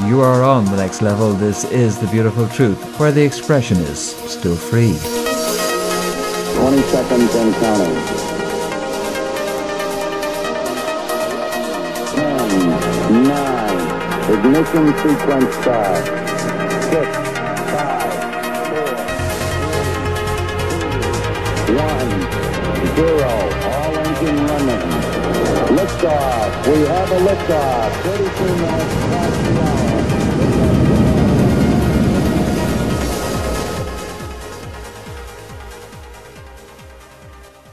You are on the next level. This is The Beautiful Truth, where the expression is still free. 20 seconds and counting. 10, 9, ignition sequence start. 6, 5, 4, 3, 2, 1, 0. All engine running. Liftoff. We have a liftoff. 32 minutes past the hour.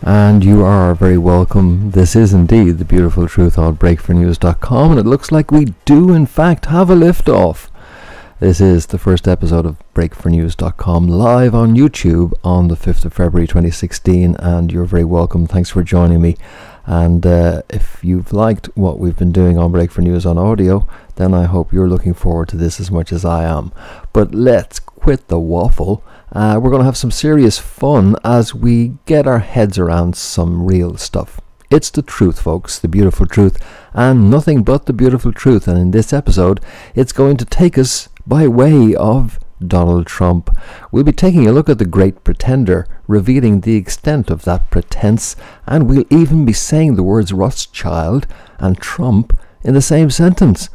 And you are very welcome. This is indeed The Beautiful Truth on breakfornews.com, and it looks like we do in fact have a liftoff. This is the first episode of breakfornews.com live on YouTube on the 5th of February 2016, and you're very welcome. Thanks for joining me. And if you've liked what we've been doing on Break for News on audio, then I hope you're looking forward to this as much as I am. But let's quit the waffle. We're going to have some serious fun as we get our heads around some real stuff. It's the truth, folks, the beautiful truth, and nothing but the beautiful truth. And in this episode, it's going to take us by way of Donald Trump. We'll be taking a look at the great pretender, revealing the extent of that pretense, and we'll even be saying the words Rothschild and Trump in the same sentence.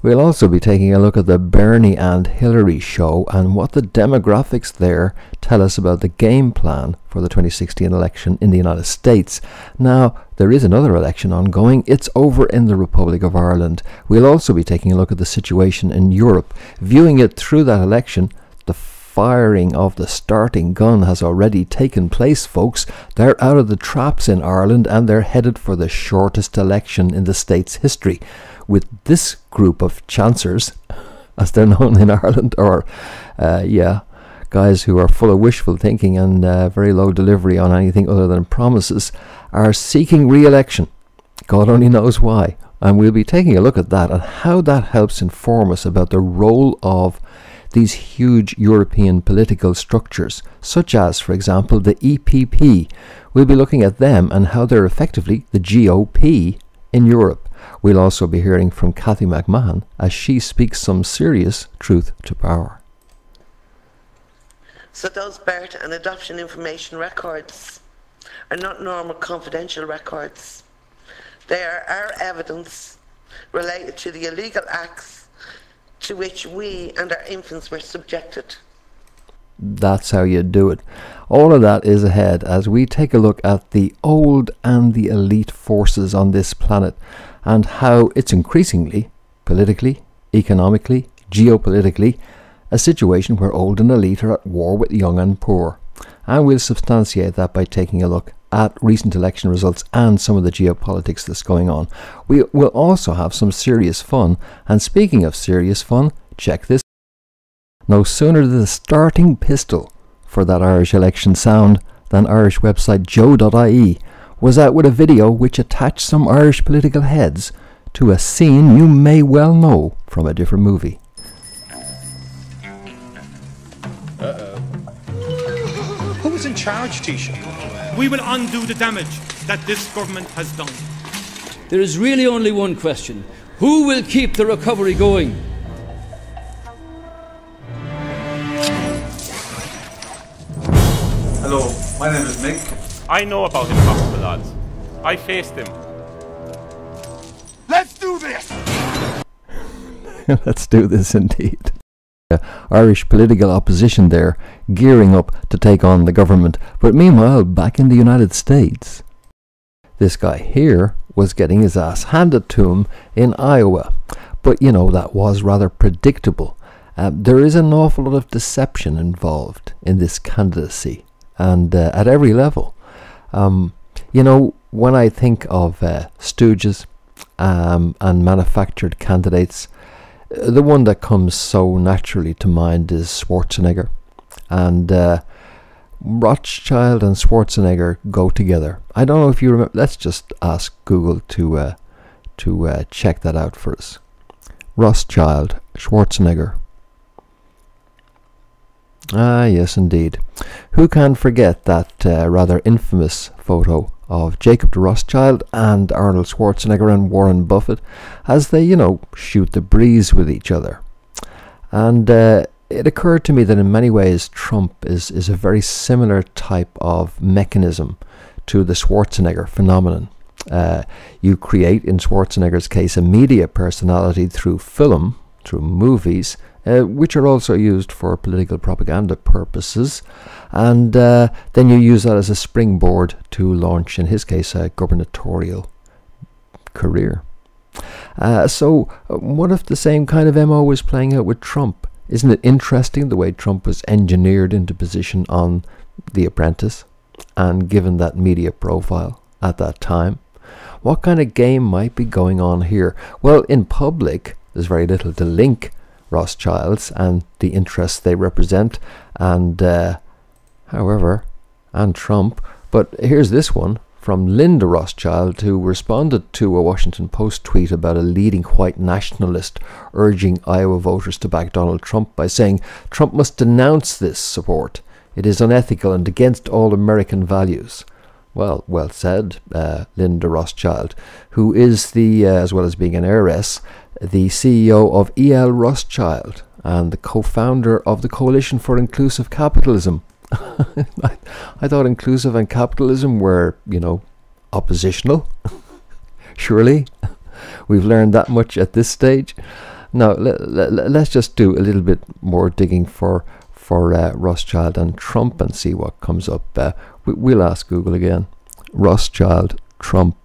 We'll also be taking a look at the Bernie and Hillary show and what the demographics there tell us about the game plan for the 2016 election in the United States. Now, there is another election ongoing. It's over in the Republic of Ireland. We'll also be taking a look at the situation in Europe. Viewing it through that election, the firing of the starting gun has already taken place, folks. They're out of the traps in Ireland and they're headed for the shortest election in the state's history. With this group of chancers, as they're known in Ireland, or guys who are full of wishful thinking and very low delivery on anything other than promises, are seeking re-election. God only knows why. And we'll be taking a look at that and how that helps inform us about the role of these huge European political structures, such as, for example, the EPP. We'll be looking at them and how they're effectively the GOP in Europe. We'll also be hearing from Cathy McMahon as she speaks some serious truth to power. So those birth and adoption information records are not normal confidential records. They are our evidence related to the illegal acts to which we and our infants were subjected. That's how you do it. All of that is ahead as we take a look at the old and the elite forces on this planet and how it's increasingly, politically, economically, geopolitically, a situation where old and elite are at war with young and poor. And we'll substantiate that by taking a look at recent election results and some of the geopolitics that's going on. We will also have some serious fun, and speaking of serious fun, check this. No sooner did the starting pistol for that Irish election sound than Irish website joe.ie was out with a video which attached some Irish political heads to a scene you may well know from a different movie. Who's in charge, Taoiseach? We will undo the damage that this government has done. There is really only one question. Who will keep the recovery going? Hello, my name is Mick. I know about impossible lads. I faced him. Let's do this! Let's do this indeed. Irish political opposition there, gearing up to take on the government. But meanwhile, back in the United States, this guy here was getting his ass handed to him in Iowa. But, you know, that was rather predictable. There is an awful lot of deception involved in this candidacy, and at every level. You know, when I think of stooges and manufactured candidates, the one that comes so naturally to mind is Schwarzenegger. And Rothschild and Schwarzenegger go together. I don't know if you remember. Let's just ask Google to check that out for us. Rothschild, Schwarzenegger. Ah, yes, indeed. Who can forget that rather infamous photo of Jacob de Rothschild and Arnold Schwarzenegger and Warren Buffett as they, you know, shoot the breeze with each other. And it occurred to me that in many ways Trump is a very similar type of mechanism to the Schwarzenegger phenomenon. You create, in Schwarzenegger's case, a media personality through film, through movies, which are also used for political propaganda purposes, and then you use that as a springboard to launch, in his case, a gubernatorial career. So what if the same kind of MO was playing out with Trump? Isn't it interesting the way Trump was engineered into position on The Apprentice and given that media profile at that time? What kind of game might be going on here? Well, in public, there's very little to link Rothschilds and the interests they represent, and and Trump. But here's this one from Linda Rothschild, who responded to a Washington Post tweet about a leading white nationalist urging Iowa voters to back Donald Trump by saying, "Trump must denounce this support. It is unethical and against all American values." Well said, Linda Rothschild, who is the, as well as being an heiress, the CEO of E.L. Rothschild and the co-founder of the Coalition for Inclusive Capitalism. I thought inclusive and capitalism were, oppositional. Surely. We've learned that much at this stage. Now, let's just do a little bit more digging for Rothschild and Trump and see what comes up. We'll ask Google again. Rothschild, Trump.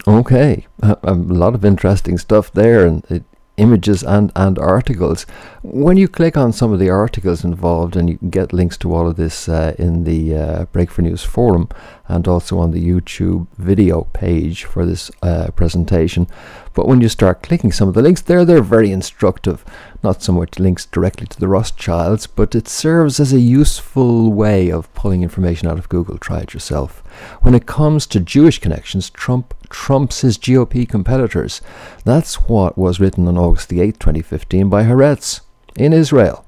Okay, a lot of interesting stuff there, and images and articles. When you click on some of the articles involved, and you can get links to all of this in the Break for News forum and also on the YouTube video page for this presentation. But when you start clicking some of the links there, they're very instructive. Not so much links directly to the Rothschilds, but it serves as a useful way of pulling information out of Google. Try it yourself. When it comes to Jewish connections, Trump trumps his GOP competitors. That's what was written on August the 8th, 2015 by Haaretz in Israel.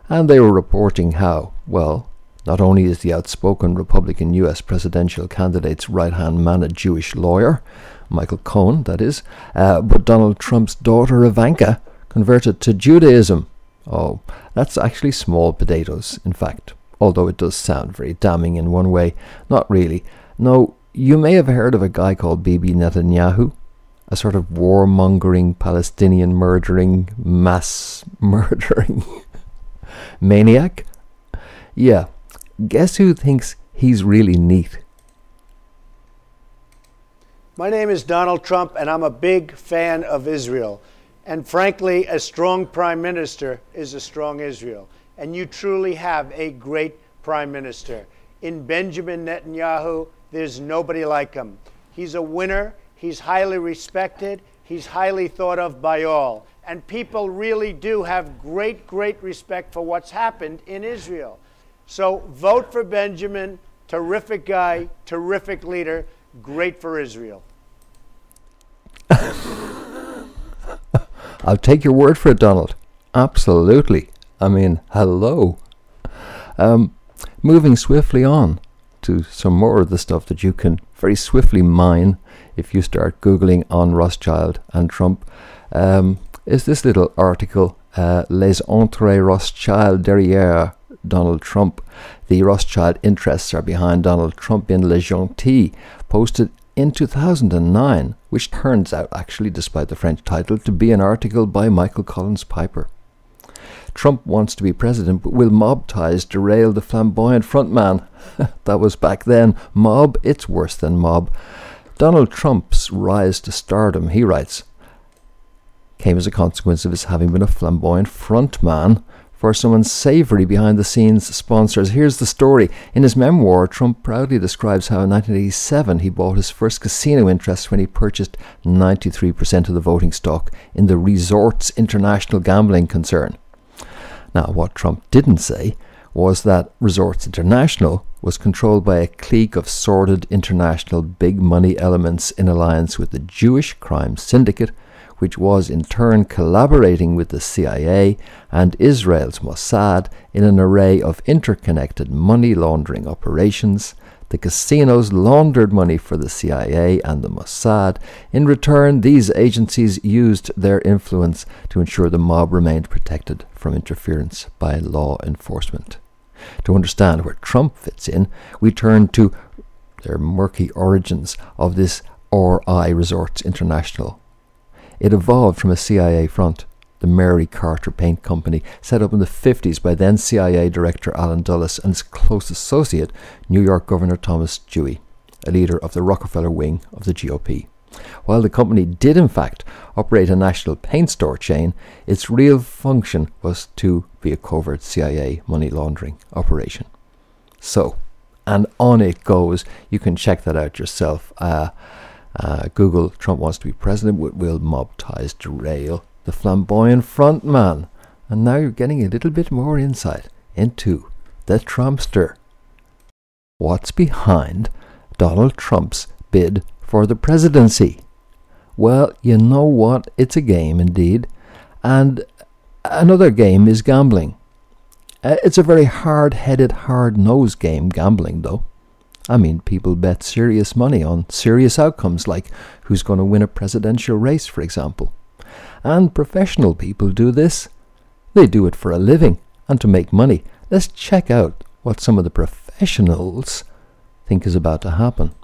And they were reporting how, well, not only is the outspoken Republican US presidential candidate's right-hand man a Jewish lawyer, Michael Cohen, that is, but Donald Trump's daughter Ivanka converted to Judaism. Oh, that's actually small potatoes, in fact, although it does sound very damning in one way. Not really. No, you may have heard of a guy called Bibi Netanyahu, a sort of warmongering, Palestinian murdering, mass murdering maniac. Yeah, guess who thinks he's really neat? My name is Donald Trump, and I'm a big fan of Israel. And frankly, a strong prime minister is a strong Israel. And you truly have a great prime minister. In Benjamin Netanyahu, there's nobody like him. He's a winner. He's highly respected. He's highly thought of by all. And people really do have great, great respect for what's happened in Israel. So vote for Benjamin. Terrific guy, terrific leader, great for Israel. I'll take your word for it, Donald. Absolutely. I mean, hello. Moving swiftly on to some more of the stuff that you can very swiftly mine if you start Googling on Rothschild and Trump, is this little article, Les Entrées Rothschild derrière Donald Trump. The Rothschild interests are behind Donald Trump in Le Gentil, posted in 2009, which turns out actually, despite the French title, to be an article by Michael Collins Piper. Trump wants to be president, but will mob ties derail the flamboyant frontman? That was back then. Mob, it's worse than mob. Donald Trump's rise to stardom, he writes, came as a consequence of his having been a flamboyant frontman for some unsavory behind-the-scenes sponsors. Here's the story. In his memoir, Trump proudly describes how in 1987 he bought his first casino interest when he purchased 93% of the voting stock in the Resorts International gambling concern. Now, what Trump didn't say was that Resorts International was controlled by a clique of sordid international big money elements in alliance with the Jewish crime syndicate, which was in turn collaborating with the CIA and Israel's Mossad in an array of interconnected money laundering operations The casinos laundered money for the CIA and the Mossad. In return, these agencies used their influence to ensure the mob remained protected from interference by law enforcement. To understand where Trump fits in, we turn to their murky origins of this RI Resorts International. It evolved from a CIA front, the Mary Carter Paint Company, set up in the 50s by then CIA Director Allen Dulles and his close associate, New York Governor Thomas Dewey, a leader of the Rockefeller wing of the GOP. While the company did in fact operate a national paint store chain, its real function was to be a covert CIA money laundering operation. So, and on it goes. You can check that out yourself. Google Trump wants to be president with will mob ties derail the flamboyant front man. And now you're getting a little bit more insight into the Trumpster. What's behind Donald Trump's bid for the presidency? Well, you know what? It's a game indeed. And another game is gambling. It's a very hard-headed, hard-nosed game, gambling, though. I mean, people bet serious money on serious outcomes, like who's going to win a presidential race, for example. And professional people do this. They do it for a living and to make money. Let's check out what some of the professionals think is about to happen.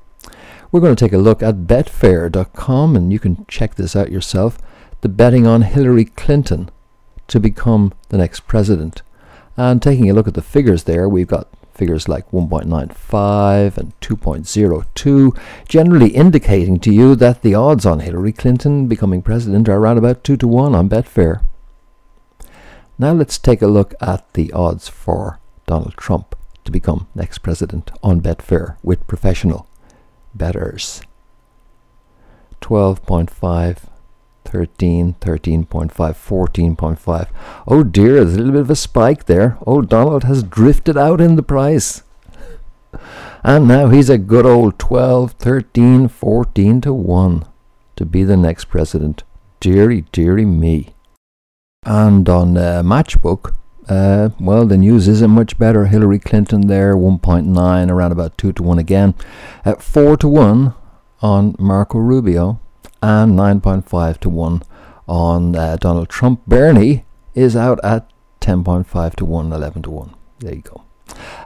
We're going to take a look at betfair.com, and you can check this out yourself. The betting on Hillary Clinton to become the next president. And taking a look at the figures there, we've got figures like 1.95 and 2.02, generally indicating to you that the odds on Hillary Clinton becoming president are around about 2 to 1 on Betfair. Now let's take a look at the odds for Donald Trump to become next president on Betfair with professional bettors. 12.5, 13, 13.5, 14.5. Oh dear, there's a little bit of a spike there. Oh, Donald has drifted out in the price. And now he's a good old 12, 13, 14 to 1 to be the next president. Deary, deary me. And on Matchbook, well, the news isn't much better. Hillary Clinton there, 1.9, around about 2 to 1 again. 4 to 1 on Marco Rubio. And 9.5 to 1 on Donald Trump. Bernie is out at 10.5 to 1, 11 to 1. There you go.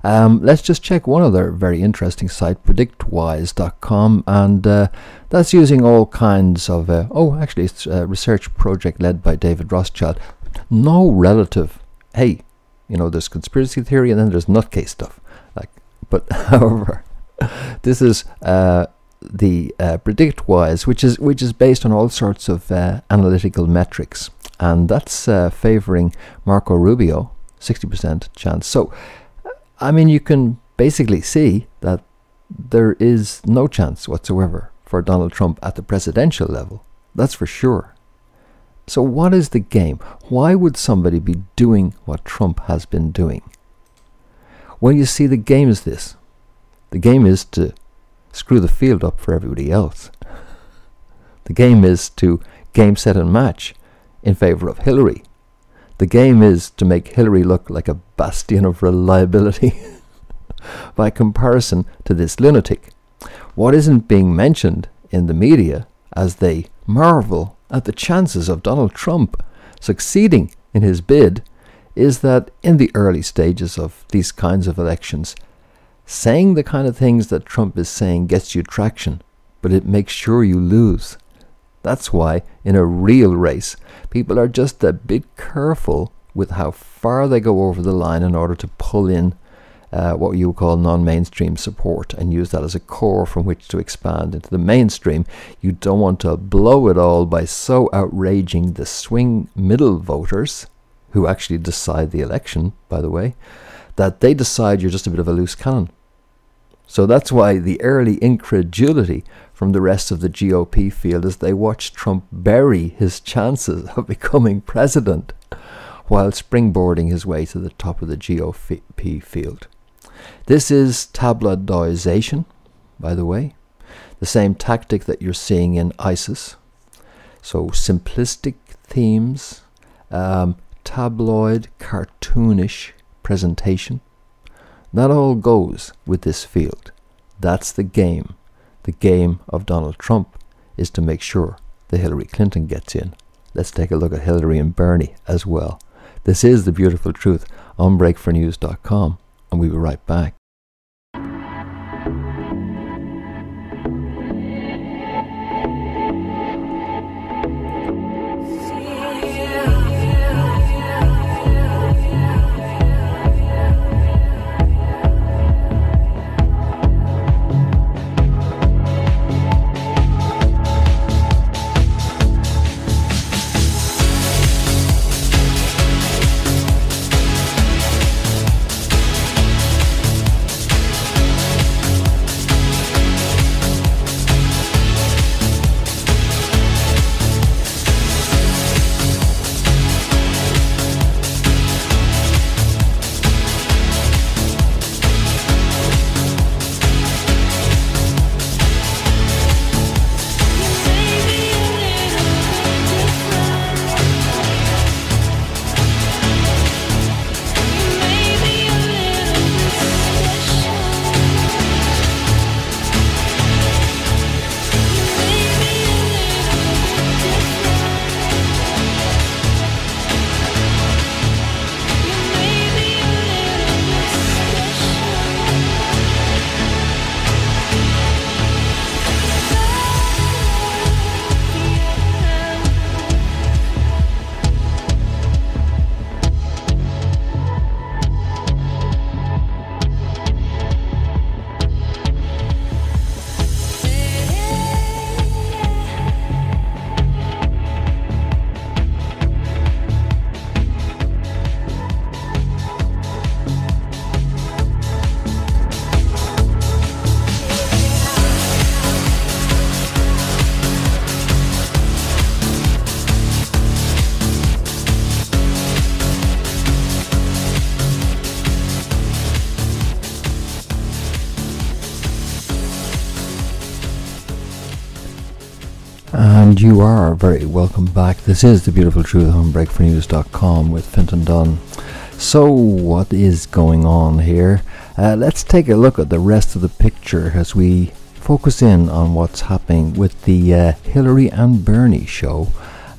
Let's just check one other very interesting site, predictwise.com, and that's using all kinds of, actually it's a research project led by David Rothschild. No relative, hey, you know, there's conspiracy theory and then there's nutcase stuff. But however, this is the PredictWise, which is based on all sorts of analytical metrics, and that's favoring Marco Rubio, 60% chance. So, I mean, you can basically see that there is no chance whatsoever for Donald Trump at the presidential level. That's for sure. So what is the game? Why would somebody be doing what Trump has been doing? Well, you see, the game is this. The game is to screw the field up for everybody else. The game is to game, set and match in favor of Hillary. The game is to make Hillary look like a bastion of reliability by comparison to this lunatic. What isn't being mentioned in the media as they marvel at the chances of Donald Trump succeeding in his bid is that in the early stages of these kinds of elections, saying the kind of things that Trump is saying gets you traction, but it makes sure you lose. That's why in a real race, people are just a bit careful with how far they go over the line in order to pull in what you call non-mainstream support and use that as a core from which to expand into the mainstream. You don't want to blow it all by so outraging the swing middle voters, who actually decide the election, by the way, that they decide you're just a bit of a loose cannon. So that's why the early incredulity from the rest of the GOP field as they watch Trump bury his chances of becoming president while springboarding his way to the top of the GOP field. This is tabloidization, by the way, the same tactic that you're seeing in ISIS. So simplistic themes, tabloid, cartoonish presentation. That all goes with this field. That's the game. The game of Donald Trump is to make sure that Hillary Clinton gets in. Let's take a look at Hillary and Bernie as well. This is The Beautiful Truth on breakfornews.com, and we'll be right back. And you are very welcome back. This is The Beautiful Truth on breakfornews.com with Fintan Dunne. So what is going on here? Let's take a look at the rest of the picture as we focus in on what's happening with the Hillary and Bernie show,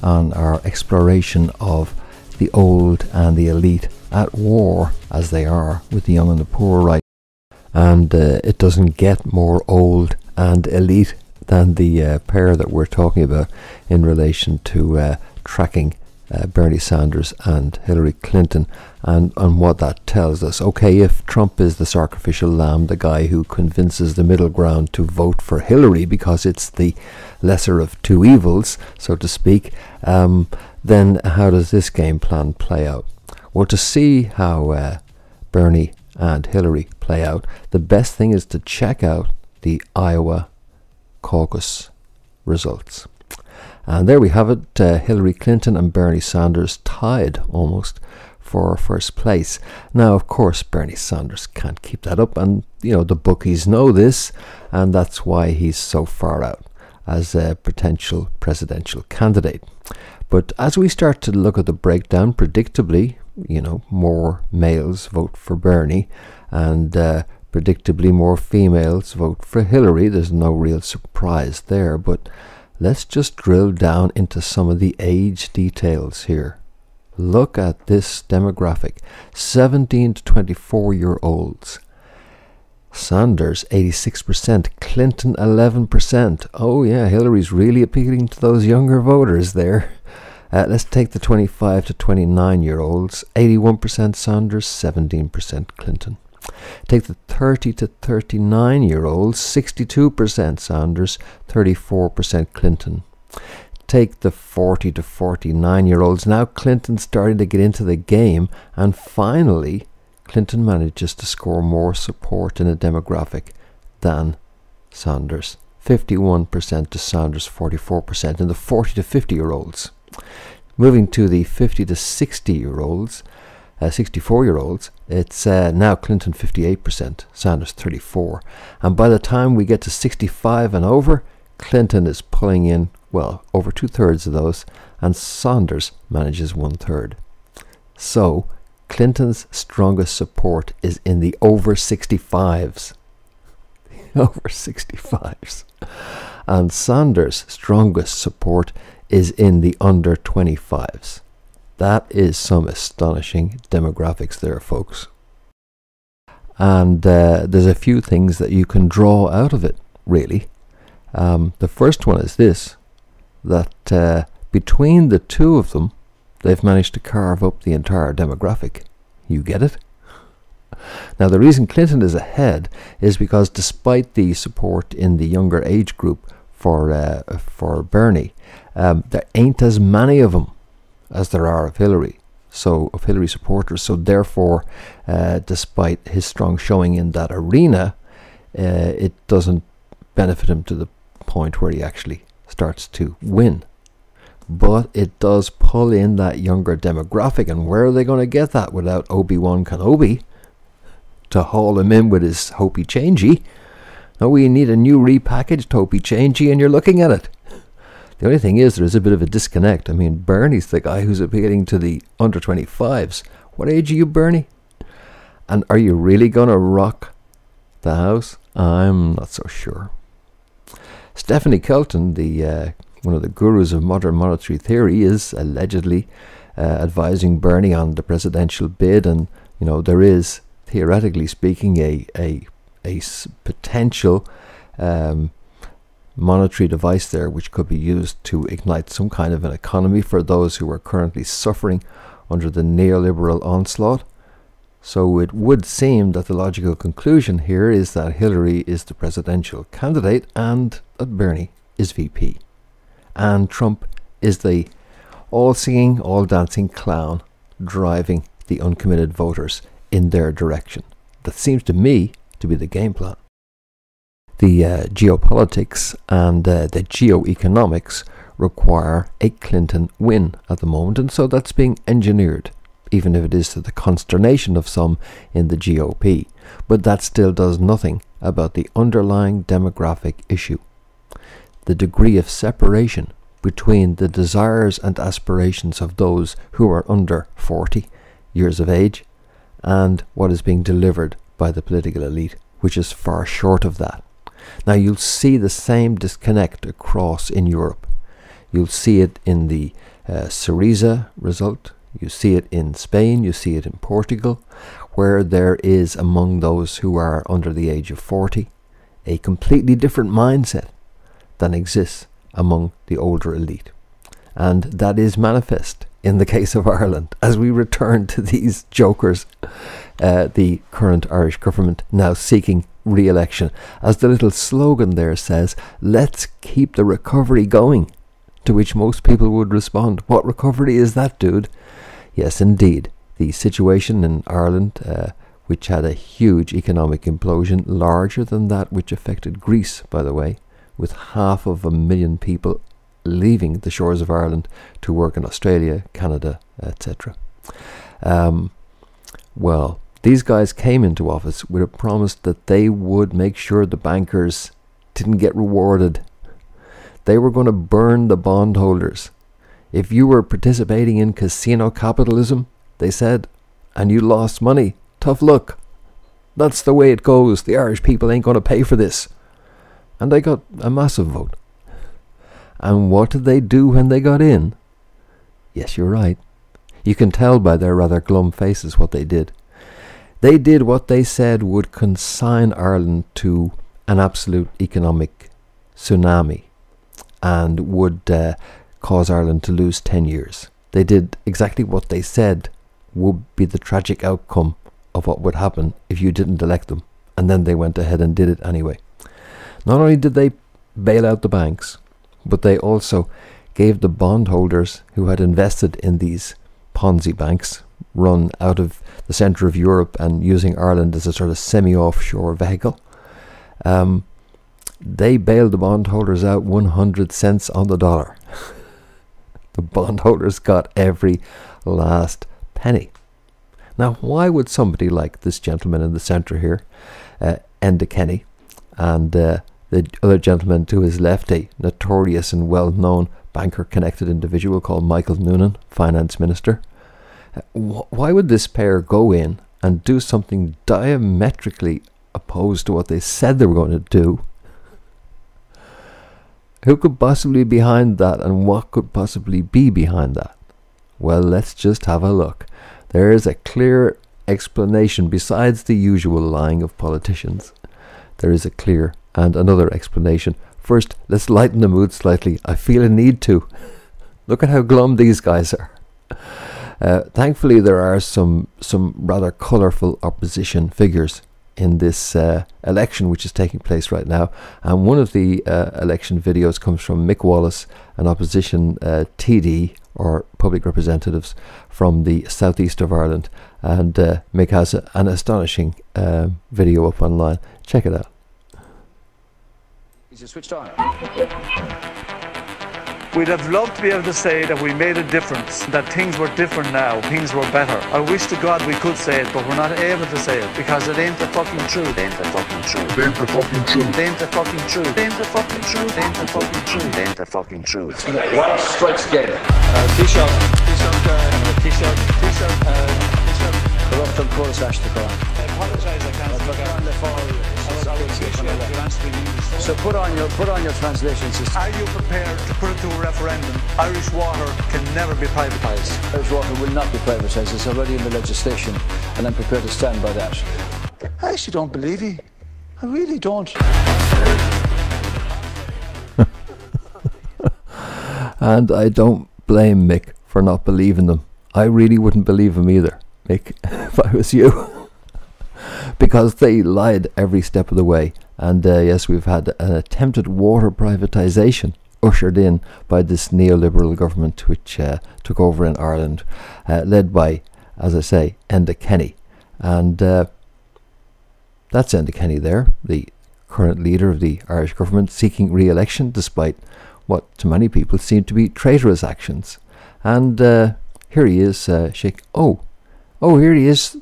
on our exploration of the old and the elite at war, as they are, with the young and the poor, right? And it doesn't get more old and elite than the pair that we're talking about in relation to tracking Bernie Sanders and Hillary Clinton, and what that tells us. Okay, if Trump is the sacrificial lamb, the guy who convinces the middle ground to vote for Hillary because it's the lesser of two evils, so to speak, then how does this game plan play out? Well, to see how Bernie and Hillary play out, the best thing is to check out the Iowa caucus results. And there we have it, Hillary Clinton and Bernie Sanders tied almost for first place. Now, of course, Bernie Sanders can't keep that up, and you know the bookies know this, and that's why he's so far out as a potential presidential candidate. But as we start to look at the breakdown, predictably, you know, more males vote for Bernie, and predictably more females vote for Hillary. There's no real surprise there, but let's just drill down into some of the age details here. Look at this demographic: 17 to 24-year-olds. Sanders 86%, Clinton 11%. Oh yeah, Hillary's really appealing to those younger voters there. Let's take the 25 to 29-year-olds. 81% Sanders, 17% Clinton. Take the 30 to 39-year-olds, 62% Sanders, 34% Clinton. Take the 40 to 49-year-olds. Now Clinton's starting to get into the game, and finally Clinton manages to score more support in a demographic than Sanders. 51% to Sanders, 44% in the 40 to 50-year-olds. Moving to the 50 to 60-year-olds, 64-year-olds, it's now Clinton 58%, Sanders 34%. And by the time we get to 65 and over, Clinton is pulling in, well, over 2/3 of those, and Sanders manages 1/3. So, Clinton's strongest support is in the over 65s. over 65s. And Sanders' strongest support is in the under 25s. That is some astonishing demographics there, folks. And there's a few things that you can draw out of it, really. The first one is this, that between the two of them, they've managed to carve up the entire demographic. You get it? Now, the reason Clinton is ahead is because despite the support in the younger age group for Bernie, there ain't as many of them as there are of Hillary. So, of Hillary supporters. So, therefore, despite his strong showing in that arena, it doesn't benefit him to the point where he actually starts to win. But it does pull in that younger demographic, and where are they going to get that without Obi-Wan Kenobi to haul him in with his Hopey Changey? No, we need a new repackaged Hopey Changey, and you're looking at it. The only thing is, there is a bit of a disconnect. I mean, Bernie's the guy who's appealing to the under 25s. What age are you, Bernie? And are you really going to rock the house? I'm not so sure. Stephanie Kelton, one of the gurus of modern monetary theory, is allegedly advising Bernie on the presidential bid, and there is, theoretically speaking, a potential monetary device there which could be used to ignite some kind of an economy for those who are currently suffering under the neoliberal onslaught. So it would seem that the logical conclusion here is that Hillary is the presidential candidate and that Bernie is VP. And Trump is the all-singing, all-dancing clown driving the uncommitted voters in their direction. That seems to me to be the game plan. The geopolitics and the geoeconomics require a Clinton win at the moment, and so that's being engineered, even if it is to the consternation of some in the GOP. But that still does nothing about the underlying demographic issue. The degree of separation between the desires and aspirations of those who are under 40 years of age and what is being delivered by the political elite, which is far short of that. Now, you'll see the same disconnect across in Europe. You'll see it in the Syriza result. You see it in Spain. You see it in Portugal, where there is, among those who are under the age of 40, a completely different mindset than exists among the older elite. And that is manifest in the case of Ireland as we return to these jokers, the current Irish government now seeking re-election. As the little slogan there says, let's keep the recovery going, to which most people would respond, what recovery is that, dude? Yes, indeed. The situation in Ireland, which had a huge economic implosion, larger than that which affected Greece, by the way, with 500,000 people leaving the shores of Ireland to work in Australia, Canada, etc. Well, these guys came into office with a promise that they would make sure the bankers didn't get rewarded. They were going to burn the bondholders. If you were participating in casino capitalism, they said, and you lost money, tough luck. That's the way it goes. The Irish people ain't going to pay for this. And they got a massive vote. And what did they do when they got in? Yes, you're right. You can tell by their rather glum faces what they did. They did what they said would consign Ireland to an absolute economic tsunami and would cause Ireland to lose 10 years. They did exactly what they said would be the tragic outcome of what would happen if you didn't elect them. And then they went ahead and did it anyway. Not only did they bail out the banks, but they also gave the bondholders who had invested in these Ponzi banks run out of the centre of Europe and using Ireland as a sort of semi-offshore vehicle, they bailed the bondholders out 100 cents on the dollar. The bondholders got every last penny. Now, why would somebody like this gentleman in the centre here, Enda Kenny, and the other gentleman to his left, a notorious and well-known banker-connected individual called Michael Noonan, finance minister, why would this pair go in and do something diametrically opposed to what they said they were going to do. Who could possibly be behind that, and what could possibly be behind that? Well, let's just have a look. There is a clear explanation besides the usual lying of politicians. There is a clear and another explanation. First, let's lighten the mood slightly. I feel a need to. Look at how glum these guys are. Thankfully, there are some rather colourful opposition figures in this election which is taking place right now. And one of the election videos comes from Mick Wallace, an opposition TD, or public representatives from the southeast of Ireland. And Mick has an astonishing video up online. Check it out. Is it switched on? We'd have loved to be able to say that we made a difference, that things were different now, things were better. I wish to God we could say it, but we're not able to say it because it ain't the fucking truth. Ain't the fucking truth. Ain't the fucking truth. Ain't the fucking truth. Ain't the fucking truth. Ain't the fucking truth. Ain't the fucking truth. What strikes again? T-shirt. T-shirt. We're up from Chorus Ash to Corn. I apologise, I can't look on the phone. So put on your translation system. Are you prepared to put it to a referendum? Irish water can never be privatised. Irish water will not be privatised. It's already in the legislation, and I'm prepared to stand by that. I actually don't believe you. I really don't. And I don't blame Mick for not believing them. I really wouldn't believe him either, Mick, if I was you. Because they lied every step of the way. And yes, we've had an attempted water privatisation ushered in by this neoliberal government which took over in Ireland, led by, as I say, Enda Kenny. And that's Enda Kenny there, the current leader of the Irish government, seeking re-election despite what to many people seem to be traitorous actions. And here he is here he is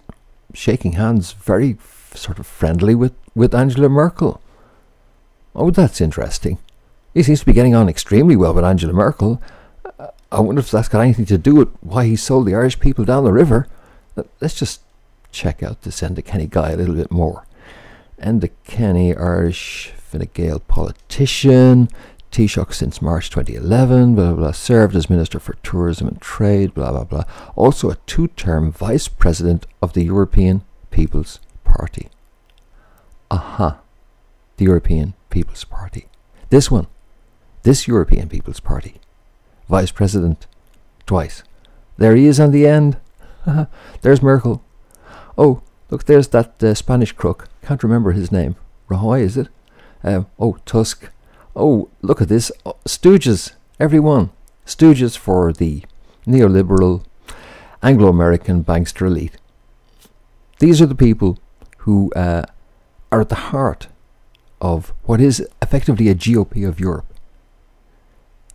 shaking hands, very sort of friendly with Angela Merkel. Oh, that's interesting. He seems to be getting on extremely well with Angela Merkel. I wonder if that's got anything to do with why he sold the Irish people down the river. Let's just check out this Enda Kenny guy a little bit more. Enda Kenny, Irish Fine Gael politician, Taoiseach since March 2011, blah, blah, blah, served as Minister for Tourism and Trade, blah, blah, blah. Also a two-term Vice President of the European People's Party. Aha. The European People's Party. This European People's Party. Vice President twice. There he is on the end. There's Merkel. Oh, look, there's that Spanish crook. Can't remember his name. Rajoy, is it? Tusk. Oh, look at this. Stooges. Everyone. Stooges for the neoliberal Anglo-American bankster elite. These are the people who are at the heart of what is effectively a GOP of Europe.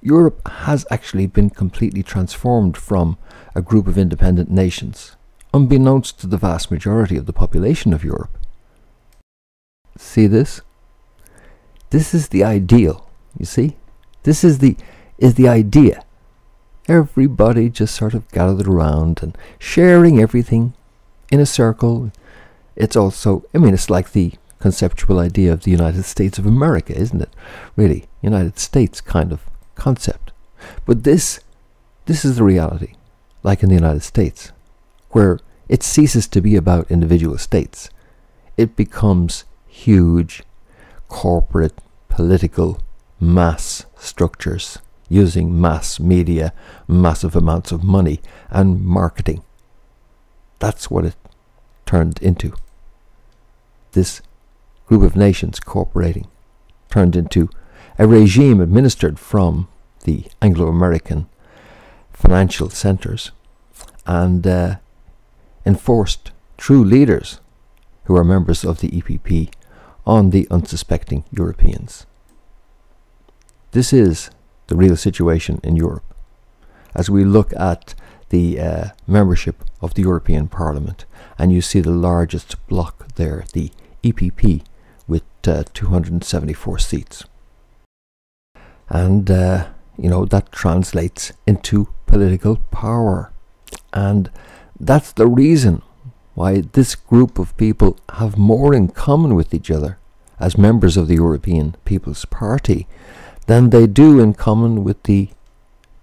Europe has actually been completely transformed from a group of independent nations, unbeknownst to the vast majority of the population of Europe. See this? This is the ideal, you see? This is the idea. Everybody just sort of gathered around and sharing everything in a circle. It's also, it's like the conceptual idea of the United States of America, isn't it? Really, United States kind of concept. But this is the reality, like in the United States, where it ceases to be about individual states. It becomes huge corporate, political, mass structures using mass media, massive amounts of money and marketing. That's what it turned into. This group of nations cooperating turned into a regime administered from the Anglo-American financial centres and enforced through leaders who are members of the EPP on the unsuspecting Europeans. This is the real situation in Europe. As we look at the membership of the European Parliament, and you see the largest bloc there, the EPP, with 274 seats. And, that translates into political power. And that's the reason why this group of people have more in common with each other as members of the European People's Party than they do in common with the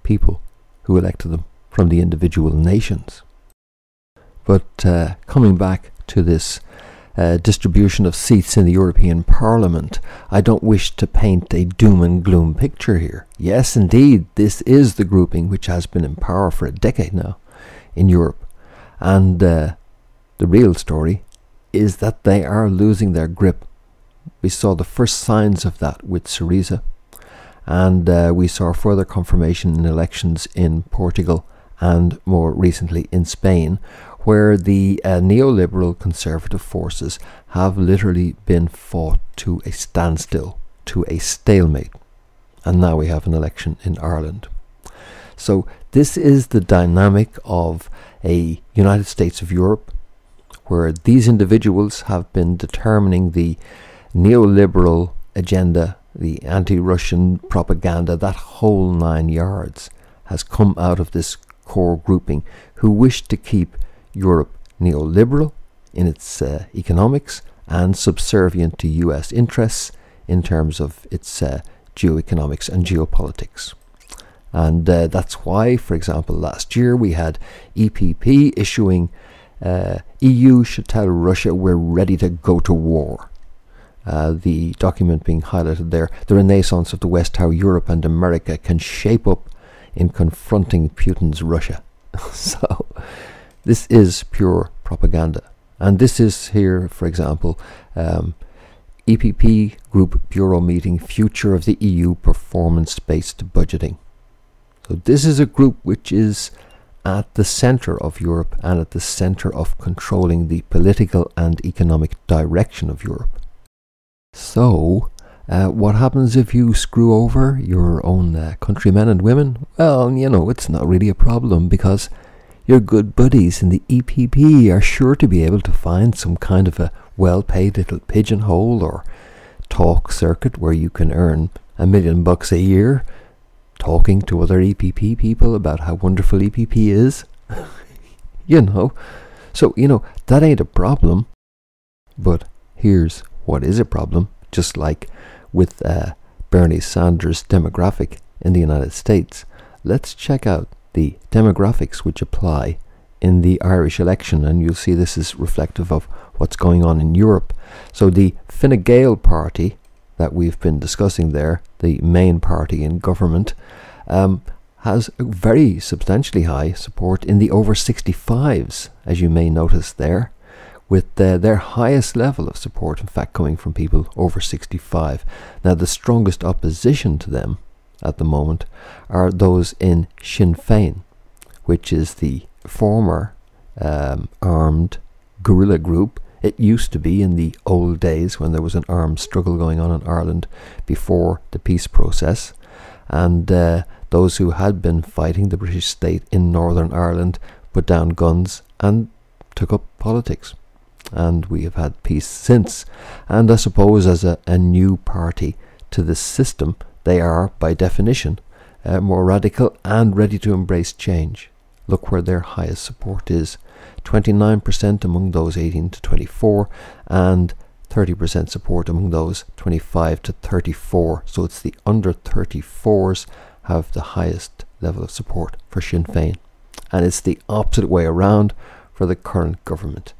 people who elected them from the individual nations. But coming back to this distribution of seats in the European Parliament, I don't wish to paint a doom and gloom picture here. Yes, indeed, this is the grouping which has been in power for a decade now in Europe. And the real story is that they are losing their grip. We saw the first signs of that with Syriza, and we saw further confirmation in elections in Portugal and more recently in Spain, where the neoliberal conservative forces have literally been fought to a standstill, to a stalemate. And now we have an election in Ireland. So this is the dynamic of a United States of Europe, where these individuals have been determining the neoliberal agenda, the anti-Russian propaganda, that whole 9 yards has come out of this core grouping who wish to keep Europe neoliberal in its economics and subservient to US interests in terms of its geoeconomics and geopolitics. And that's why, for example, last year we had EPP issuing EU should tell Russia we're ready to go to war. The document being highlighted there, the renaissance of the West, how Europe and America can shape up in confronting Putin's Russia. So this is pure propaganda. And this is here, for example, EPP Group Bureau meeting, Future of the EU Performance-Based Budgeting. So this is a group which is at the centre of Europe and at the centre of controlling the political and economic direction of Europe. So, what happens if you screw over your own countrymen and women? Well, you know, it's not really a problem, because your good buddies in the EPP are sure to be able to find some kind of a well-paid little pigeonhole or talk circuit where you can earn $1 million a year talking to other EPP people about how wonderful EPP is. You know, so, you know, that ain't a problem. But here's what is a problem, just like with Bernie Sanders' demographic in the United States. Let's check out the demographics which apply in the Irish election, and you'll see this is reflective of what's going on in Europe. So the Fine Gael party that we've been discussing there, the main party in government, has a very substantially high support in the over 65s, as you may notice there, with their highest level of support, in fact, coming from people over 65. Now, the strongest opposition to them at the moment are those in Sinn Féin, which is the former armed guerrilla group. It used to be in the old days when there was an armed struggle going on in Ireland before the peace process, and those who had been fighting the British state in Northern Ireland put down guns and took up politics. And we have had peace since. And I suppose as a new party to this system, they are, by definition, more radical and ready to embrace change. Look where their highest support is. 29% among those 18 to 24 and 30% support among those 25 to 34. So it's the under 34s have the highest level of support for Sinn Féin. And it's the opposite way around for the current government.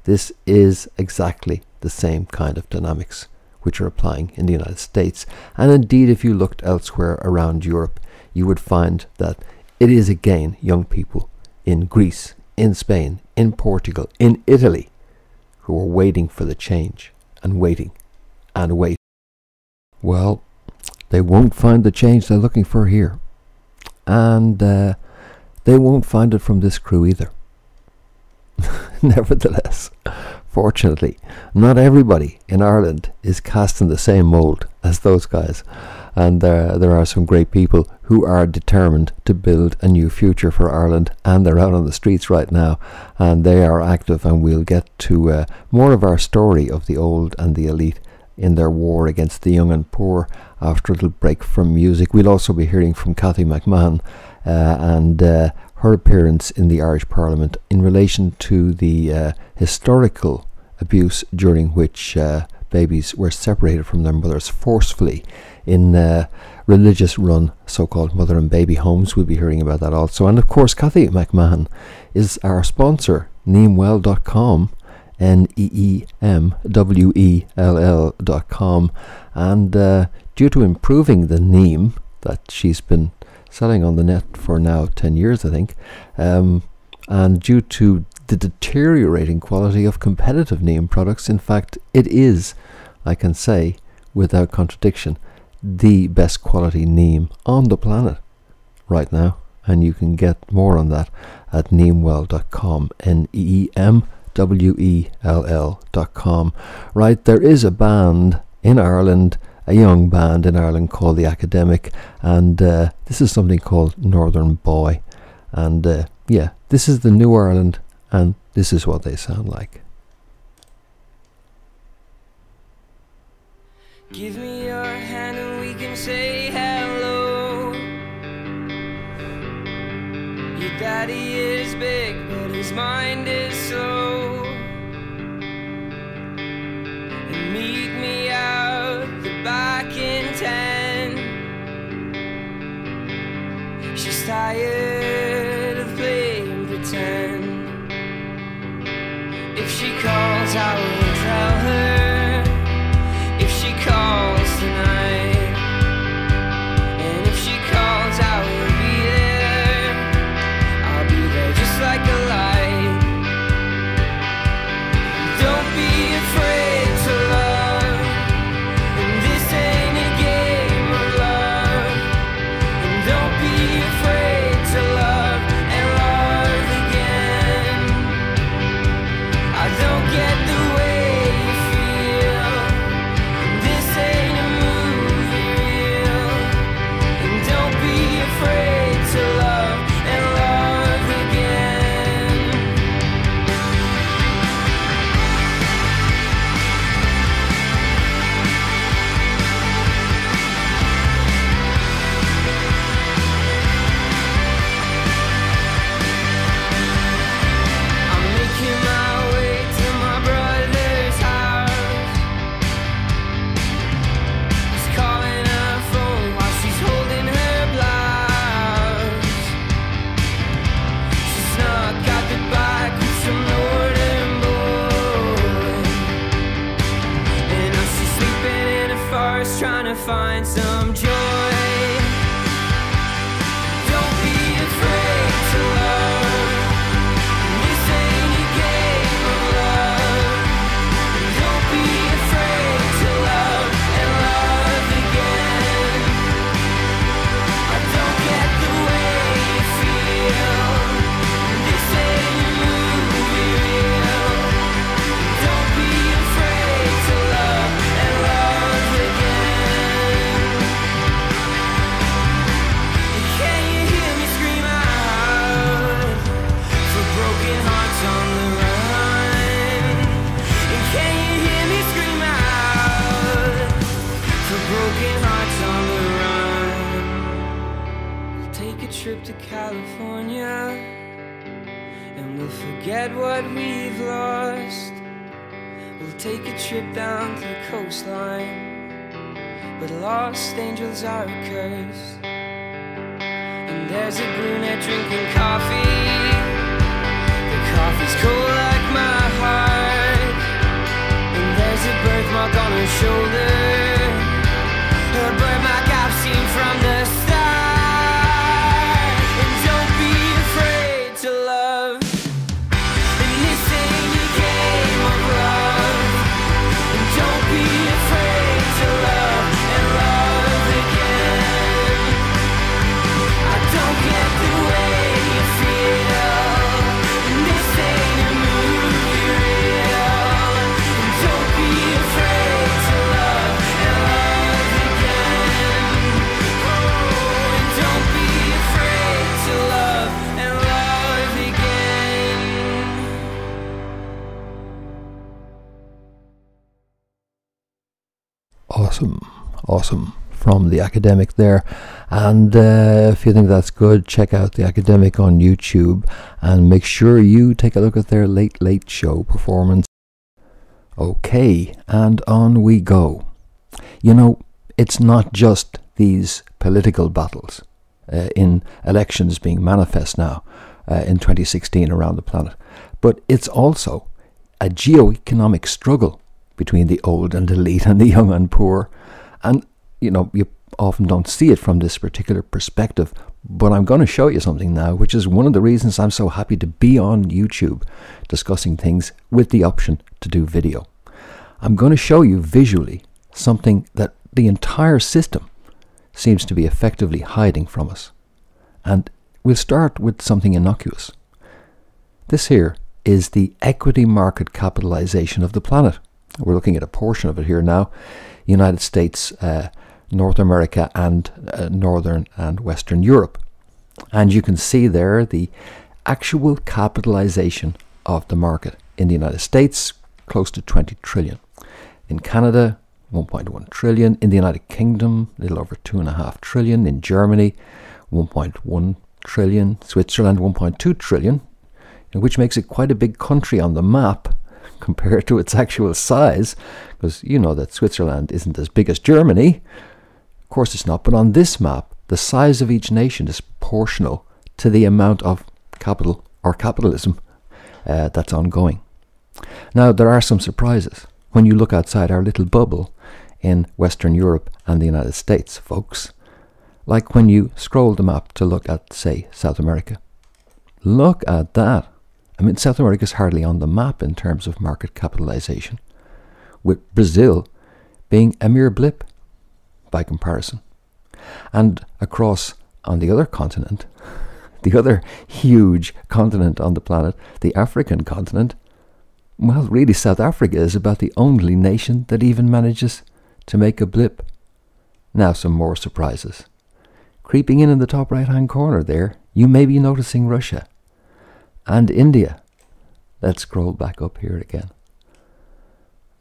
This is exactly the same kind of dynamics which are applying in the United States. And indeed, if you looked elsewhere around Europe, you would find that it is again young people in Greece, in Spain, in Portugal, in Italy, who are waiting for the change and waiting and waiting. Well, they won't find the change they're looking for here. And they won't find it from this crew either. Nevertheless, fortunately, not everybody in Ireland is cast in the same mould as those guys. And there are some great people who are determined to build a new future for Ireland, and they're out on the streets right now, and they are active, and we'll get to more of our story of the old and the elite in their war against the young and poor after a little break from music. We'll also be hearing from Cathy McMahon and her appearance in the Irish Parliament in relation to the historical abuse during which babies were separated from their mothers forcefully in religious-run so-called mother and baby homes. We'll be hearing about that also. And of course, Cathy McMahon is our sponsor, neemwell.com, neemwell.com, and due to improving the neem that she's been selling on the net for now 10 years, I think, and due to the deteriorating quality of competitive neem products, in fact, it is, I can say, without contradiction, the best quality neem on the planet right now. And you can get more on that at neemwell.com, neemwell.com. Right, there is a band in Ireland, a young band in Ireland called The Academic, and this is something called Northern Boy. And yeah, this is the New Ireland, and this is what they sound like. Give me your hand and we can say hello. Your daddy is big, but his mind is slow. And meet me out the back in 10. She's tired of playing pretend. If she calls, I will tell her. If she calls tonight, and if she calls, I will be there. I'll be there just like a light. Don't be afraid to love, and this ain't a game of love. And don't be afraid to love and love again. I don't get the way you feel. This ain't a movie reel. And don't be afraid to love and love again. I'm making my way to my brother's house. He's calling her phone while she's holding her blouse. She snuck out the back with some northern boy, and now she's sleeping in a forest trying to find some joy. Don't be afraid to love. This ain't a game of love. Don't be afraid to love and love again. I don't get the way you feel. This ain't a movie reel. Don't be afraid to love and love again. Can you hear me scream out for broken hearts on the run? And can you hear me scream out for broken hearts on the run? We'll take a trip to California, and we'll forget what we've lost. We'll take a trip down to the coastline, but lost angels are a curse. And there's a brunette drinking coffee. The coffee's cold like my heart. And there's a birthmark on her shoulder, a birthmark I've seen from the start. And don't be afraid to love. And this ain't a game of love. And don't be afraid to love and love again. I don't get the way you feel. And this ain't a movie reel. And don't be afraid to love and love again. Oh, and don't be afraid to love and love again. Awesome from the academic there. And if you think that's good, check out the academic on YouTube and make sure you take a look at their late show performance. Okay, and on we go. You know, it's not just these political battles in elections being manifest now in 2016 around the planet, but it's also a geo-economic struggle between the old and elite and the young and poor. And you know, you often don't see it from this particular perspective, but I'm going to show you something now, which is one of the reasons I'm so happy to be on YouTube discussing things with the option to do video. I'm going to show you visually something that the entire system seems to be effectively hiding from us. And we'll start with something innocuous. This here is the equity market capitalization of the planet. We're looking at a portion of it here now. United States, North America, and Northern and Western Europe. And you can see there the actual capitalization of the market. In the United States, close to 20 trillion. In Canada, 1.1 trillion. In the United Kingdom, a little over 2.5 trillion. In Germany, 1.1 trillion. Switzerland, 1.2 trillion, which makes it quite a big country on the map compared to its actual size, because you know that Switzerland isn't as big as Germany. Of course it's not, but on this map, the size of each nation is proportional to the amount of capital or capitalism that's ongoing. Now, there are some surprises when you look outside our little bubble in Western Europe and the United States, folks. Like when you scroll the map to look at, say, South America. Look at that. I mean, South America is hardly on the map in terms of market capitalization, with Brazil being a mere blip by comparison. And across on the other continent, the other huge continent on the planet, the African continent, well, really South Africa is about the only nation that even manages to make a blip. Now some more surprises. Creeping in the top right-hand corner there, you may be noticing Russia and India. Let's scroll back up here again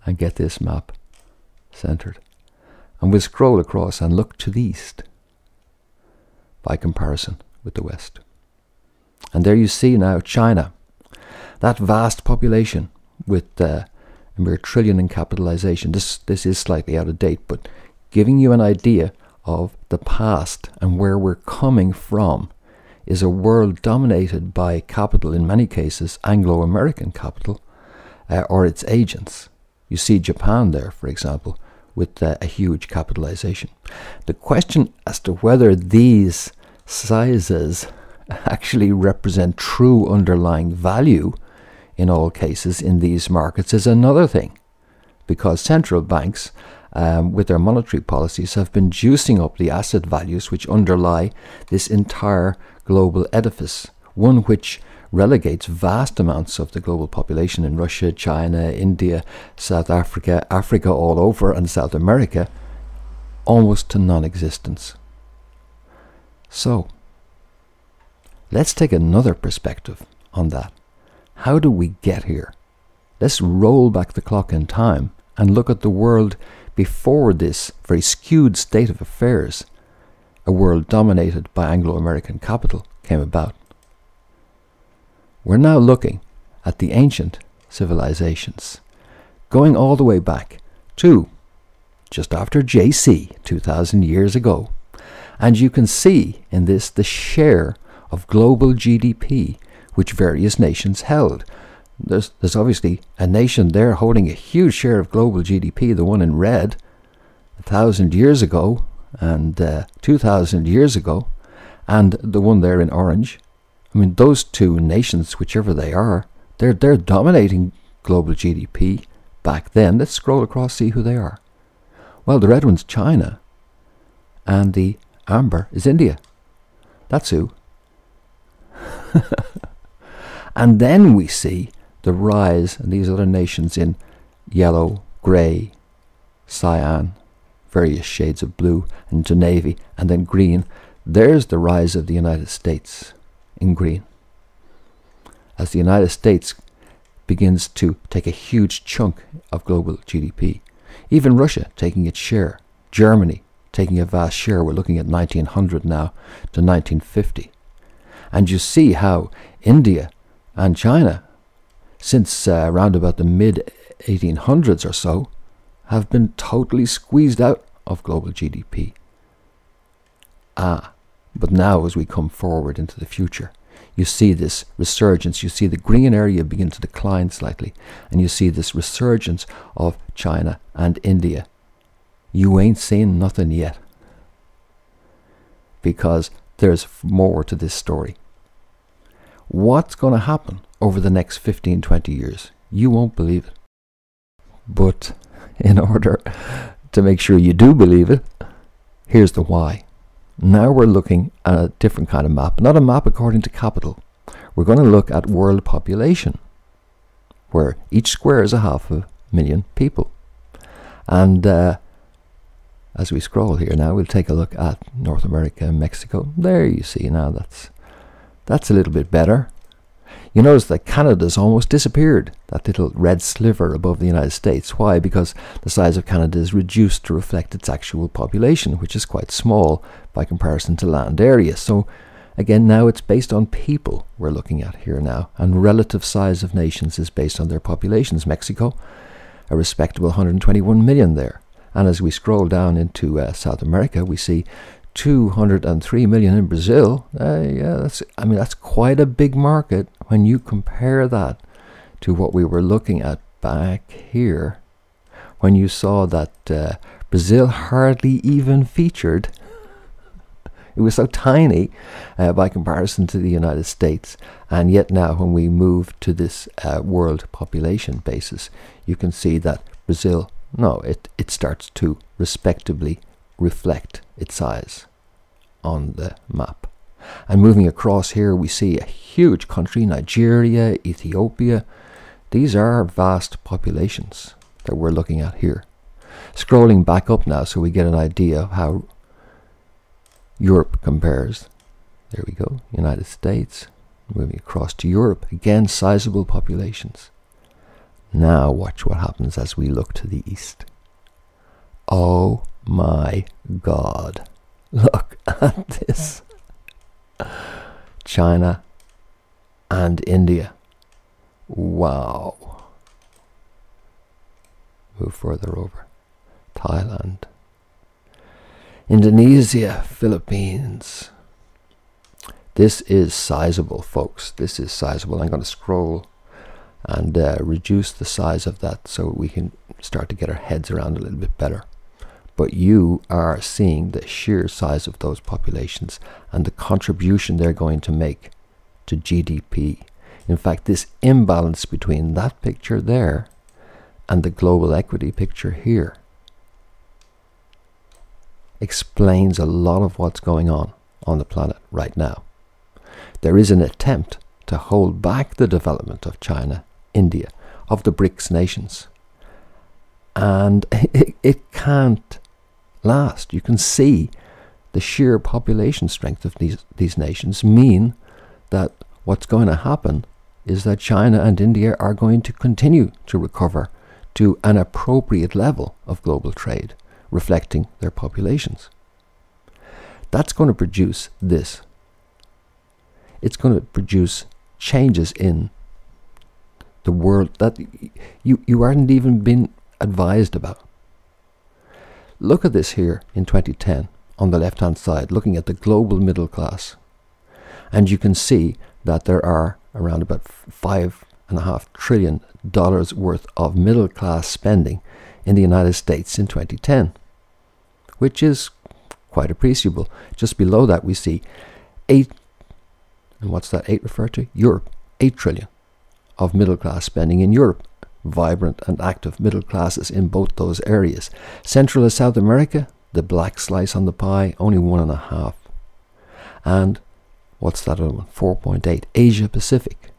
and get this map centered. And we'll scroll across and look to the east by comparison with the west. And there you see now China, that vast population with a mere trillion in capitalization. This is slightly out of date, but giving you an idea of the past and where we're coming from, is a world dominated by capital, in many cases Anglo-American capital, or its agents. You see Japan there, for example, with a huge capitalization. The question as to whether these sizes actually represent true underlying value in all cases in these markets is another thing, because central banks with their monetary policies have been juicing up the asset values which underlie this entire global edifice, one which relegates vast amounts of the global population in Russia, China, India, South Africa, Africa all over, and South America almost to non-existence. So, let's take another perspective on that. How do we get here? Let's roll back the clock in time and look at the world before this very skewed state of affairs, a world dominated by Anglo-American capital, came about. We're now looking at the ancient civilizations, going all the way back to just after JC, 2,000 years ago. And you can see in this the share of global GDP which various nations held. There's obviously a nation there holding a huge share of global GDP, the one in red, 1,000 years ago and 2,000 years ago, and the one there in orange. I mean, those two nations, whichever they are, they're dominating global GDP back then. Let's scroll across, see who they are. Well, the red one's China, and the amber is India. That's who. And then we see the rise of these other nations in yellow, grey, cyan, various shades of blue, into navy, and then green. There's the rise of the United States in green. As the United States begins to take a huge chunk of global GDP. Even Russia taking its share. Germany taking a vast share. We're looking at 1900 now to 1950. And you see how India and China, since around about the mid-1800s or so, have been totally squeezed out of global GDP. But now as we come forward into the future, you see this resurgence. You see the green area begin to decline slightly, and you see this resurgence of China and India. You ain't seen nothing yet, because there's more to this story. What's going to happen over the next 15, 20 years? You won't believe it. But in order to make sure you do believe it, here's the why. Now we're looking at a different kind of map, not a map according to capital. We're going to look at world population, where each square is 500,000 people. And as we scroll here now, we'll take a look at North America and Mexico. There you see now that's a little bit better. You notice that Canada's almost disappeared, that little red sliver above the United States. Why? Because the size of Canada is reduced to reflect its actual population, which is quite small by comparison to land area. So again, now it's based on people we're looking at here now, and relative size of nations is based on their populations. Mexico, a respectable 121 million there. And as we scroll down into South America, we see 203 million in Brazil. That's quite a big market when you compare that to what we were looking at back here, when you saw that Brazil hardly even featured. It was so tiny by comparison to the United States. And yet now when we move to this world population basis, you can see that Brazil, it starts to respectably reflect its size on the map. And moving across here, we see a huge country, Nigeria, Ethiopia. These are vast populations that we're looking at here. Scrolling back up now so we get an idea of how Europe compares. There we go, United States. Moving across to Europe, again sizable populations. Now watch what happens as we look to the east. Oh my God, look at this. China and India. Wow. Move further over. Thailand. Indonesia, Philippines. This is sizable, folks. This is sizable. I'm going to scroll and reduce the size of that so we can start to get our heads around a little bit better. But you are seeing the sheer size of those populations and the contribution they're going to make to GDP. In fact, this imbalance between that picture there and the global equity picture here explains a lot of what's going on the planet right now. There is an attempt to hold back the development of China, India, of the BRICS nations. And it can't last. You can see the sheer population strength of these nations mean that what's going to happen is that China and India are going to continue to recover to an appropriate level of global trade, reflecting their populations. That's going to produce this. It's going to produce changes in the world that you hadn't even been advised about. Look at this here in 2010 on the left hand side, looking at the global middle class. And you can see that there are around about $5.5 trillion worth of middle class spending in the United States in 2010, which is quite appreciable. Just below that we see 8, and what's that 8 refer to? Europe, 8 trillion of middle class spending in Europe. Vibrant and active middle classes in both those areas. Central and South America, the black slice on the pie, only 1.5. And what's that other one? 4.8. Asia Pacific.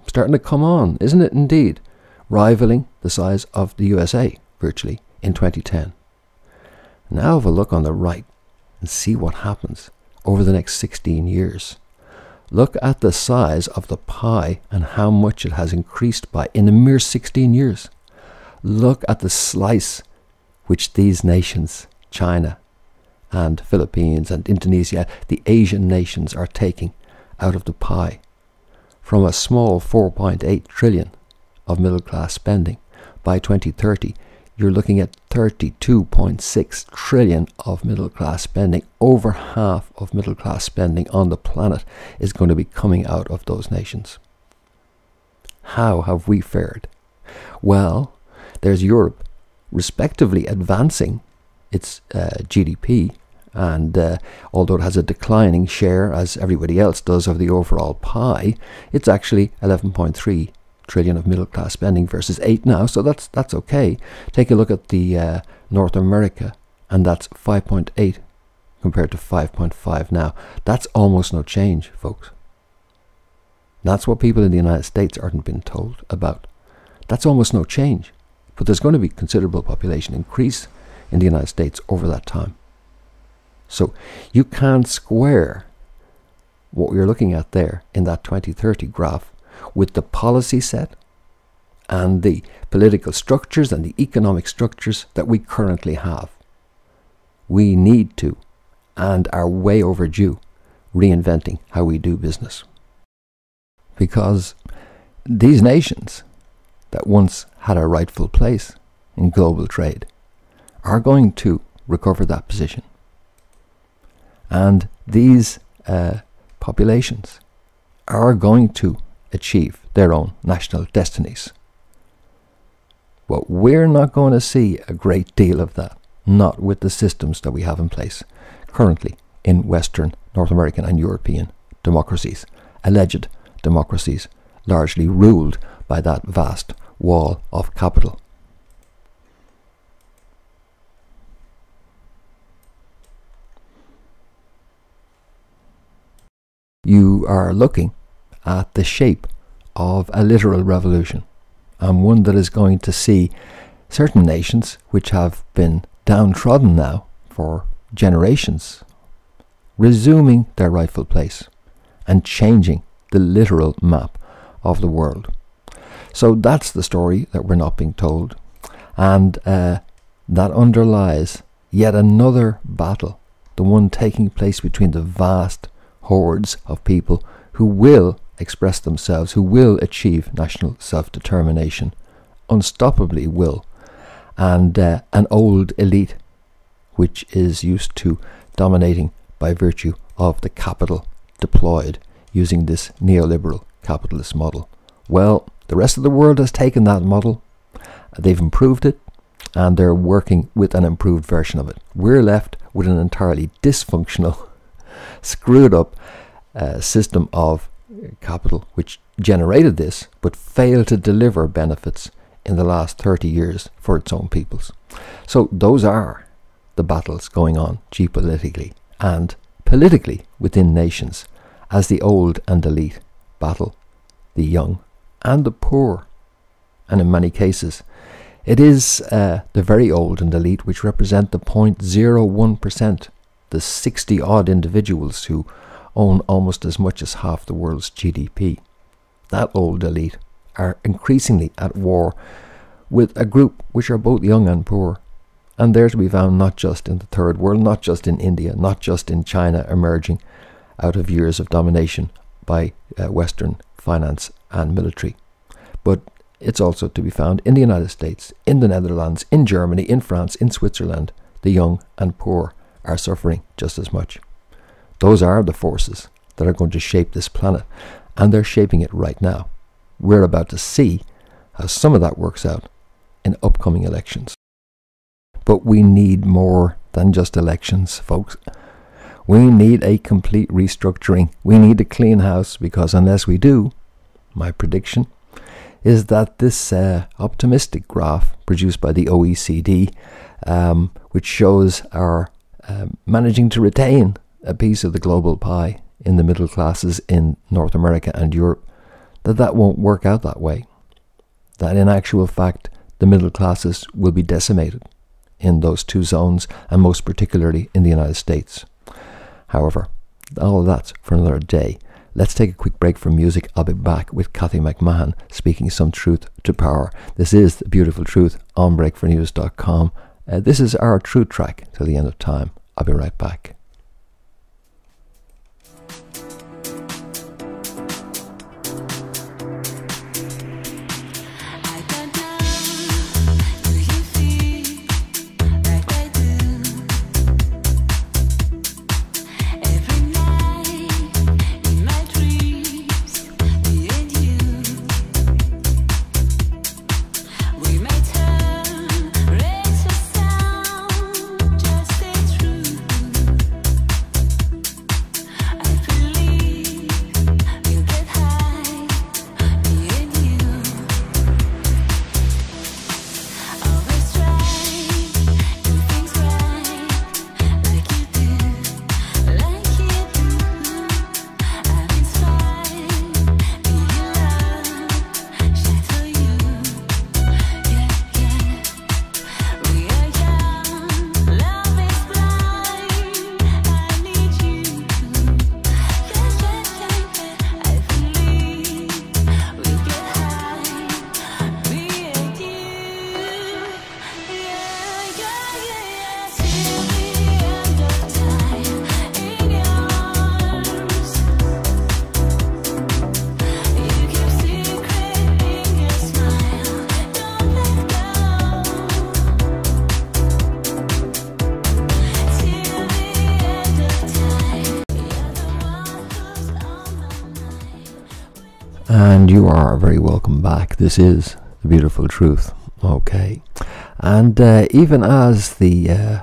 Starting to come on, isn't it indeed? Rivaling the size of the USA, virtually, in 2010. Now have a look on the right and see what happens over the next 16 years. Look at the size of the pie and how much it has increased by in a mere 16 years. Look at the slice which these nations China and Philippines and Indonesia, the Asian nations are taking out of the pie. From a small 4.8 trillion of middle class spending, by 2030 you're looking at 32.6 trillion of middle class spending. Over half of middle class spending on the planet is going to be coming out of those nations. How have we fared? Well, there's Europe respectively advancing its GDP, and although it has a declining share, as everybody else does, of the overall pie, it's actually 11.3 trillion of middle class spending versus 8 now, so that's okay. Take a look at the North America, and that's 5.8 compared to 5.5 now. That's almost no change, folks. That's what people in the United States aren't been told about. That's almost no change. But there's going to be considerable population increase in the United States over that time. So you can't square what we're looking at there in that 2030 graph with the policy set and the political structures and the economic structures that we currently have. We need to, and are way overdue, reinventing how we do business. Because these nations that once had a rightful place in global trade are going to recover that position. And these populations are going to achieve their own national destinies. But we're not going to see a great deal of that, not with the systems that we have in place currently in Western, North American and European democracies, alleged democracies, largely ruled by that vast wall of capital. You are looking at the shape of a literal revolution, and one that is going to see certain nations which have been downtrodden now for generations resuming their rightful place and changing the literal map of the world. So that's the story that we're not being told, and that underlies yet another battle, the one taking place between the vast hordes of people who will express themselves, who will achieve national self-determination, unstoppably will, and an old elite which is used to dominating by virtue of the capital deployed using this neoliberal capitalist model. Well, the rest of the world has taken that model, they've improved it, and they're working with an improved version of it. We're left with an entirely dysfunctional, screwed up system of capital which generated this but failed to deliver benefits in the last 30 years for its own peoples. So those are the battles going on geopolitically and politically within nations, as the old and elite battle the young and the poor. And in many cases it is the very old and elite which represent the 0.01%, the 60 odd individuals who own almost as much as half the world's GDP. That old elite are increasingly at war with a group which are both young and poor, and they're to be found not just in the third world, not just in India, not just in China, emerging out of years of domination by Western finance and military, but it's also to be found in the United States, in the Netherlands, in Germany, in France, in Switzerland. The young and poor are suffering just as much. Those are the forces that are going to shape this planet, and they're shaping it right now. We're about to see how some of that works out in upcoming elections. But we need more than just elections, folks. We need a complete restructuring. We need a clean house, because unless we do, my prediction is that this optimistic graph produced by the OECD, which shows our managing to retain a piece of the global pie in the middle classes in North America and Europe, that won't work out that way. That in actual fact, the middle classes will be decimated in those two zones, and most particularly in the United States. However, all of that's for another day. Let's take a quick break from music. I'll be back with Cathy McMahon speaking some truth to power. This is The Beautiful Truth on breakfornews.com. This is our Truth Track till the end of time. I'll be right back. And you are very welcome back. This is The Beautiful Truth. Okay. And even as the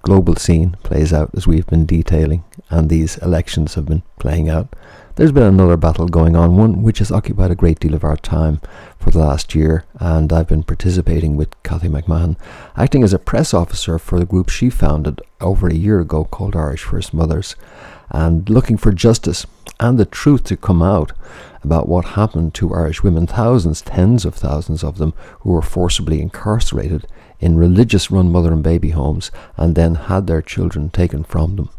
global scene plays out, as we've been detailing, and these elections have been playing out, there's been another battle going on, one which has occupied a great deal of our time for the last year, and I've been participating with Cathy McMahon, acting as a press officer for the group she founded over a year ago called Irish First Mothers, and looking for justice and the truth to come out about what happened to Irish women, thousands, tens of thousands of them, who were forcibly incarcerated in religious-run mother and baby homes and then had their children taken from them.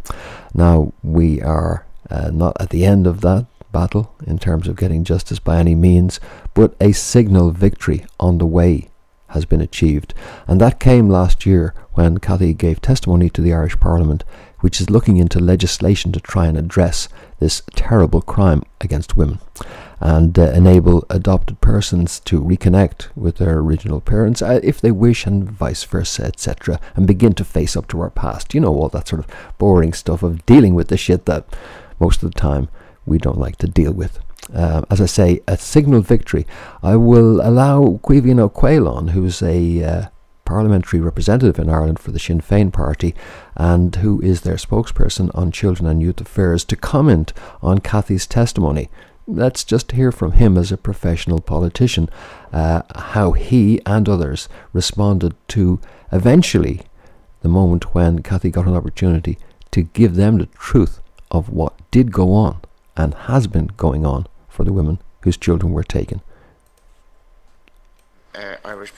Now, we are not at the end of that battle in terms of getting justice by any means, but a signal victory on the way has been achieved. And that came last year when Cathy gave testimony to the Irish Parliament, which is looking into legislation to try and address this terrible crime against women and enable adopted persons to reconnect with their original parents if they wish, and vice versa, etc., and begin to face up to our past. You know, all that sort of boring stuff of dealing with the shit that most of the time we don't like to deal with. As I say, a signal victory. I will allow Caoimhín Ó Caoláin, who's a parliamentary representative in Ireland for the Sinn Féin party and who is their spokesperson on children and youth affairs, to comment on Cathy's testimony. Let's just hear from him as a professional politician, how he and others responded to eventually the moment when Cathy got an opportunity to give them the truth of what did go on and has been going on for the women whose children were taken. Irish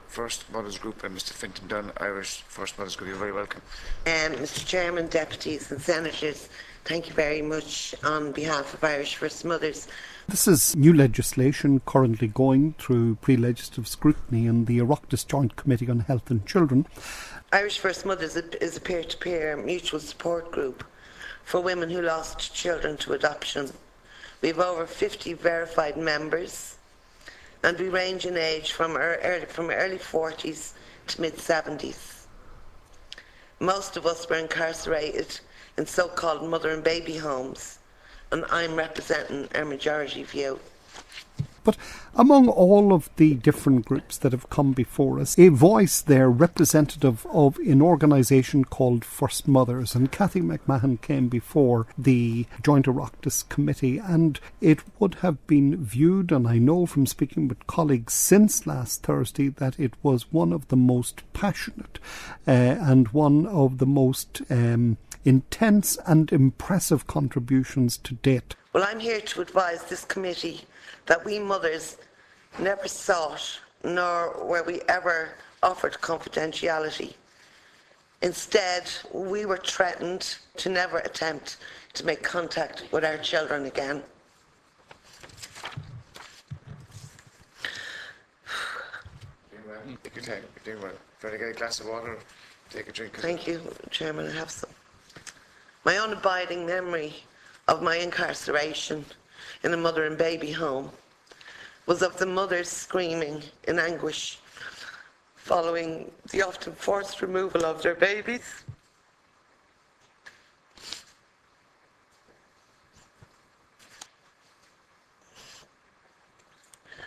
First Mothers Group and Mr. Fintan Dunne, Irish First Mothers Group, you're very welcome. Mr. Chairman, Deputies and Senators, thank you very much on behalf of Irish First Mothers. This is new legislation currently going through pre-legislative scrutiny in the Oireachtas Joint Committee on Health and Children. Irish First Mothers is a peer-to-peer mutual support group for women who lost children to adoption. We have over 50 verified members, and we range in age from early 40s to mid-70s. Most of us were incarcerated in so-called mother and baby homes, and I'm representing our majority view. But among all of the different groups that have come before us, a voice there representative of an organisation called First Mothers, and Cathy McMahon came before the Joint Oireachtas Committee, and it would have been viewed, and I know from speaking with colleagues since last Thursday, that it was one of the most passionate and one of the most intense and impressive contributions to date. Well, I'm here to advise this committee that we mothers never sought, nor were we ever offered confidentiality. Instead, we were threatened to never attempt to make contact with our children again. Take your time, you're doing well. Better get a glass of water, take a drink. Thank you, Chairman. I have some. My unabiding memory of my incarceration in a mother and baby home was of the mothers screaming in anguish following the often forced removal of their babies.